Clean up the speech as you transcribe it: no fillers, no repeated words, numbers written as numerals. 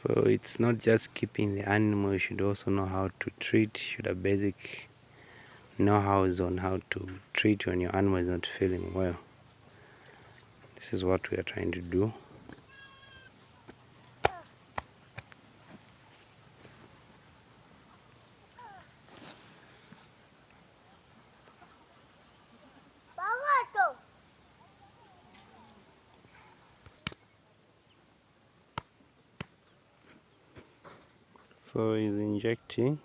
So it's not just keeping the animal, you should also know how to treat, you should have basic know-hows on how to treat when your animal is not feeling well. This is what we are trying to do. So he's injecting.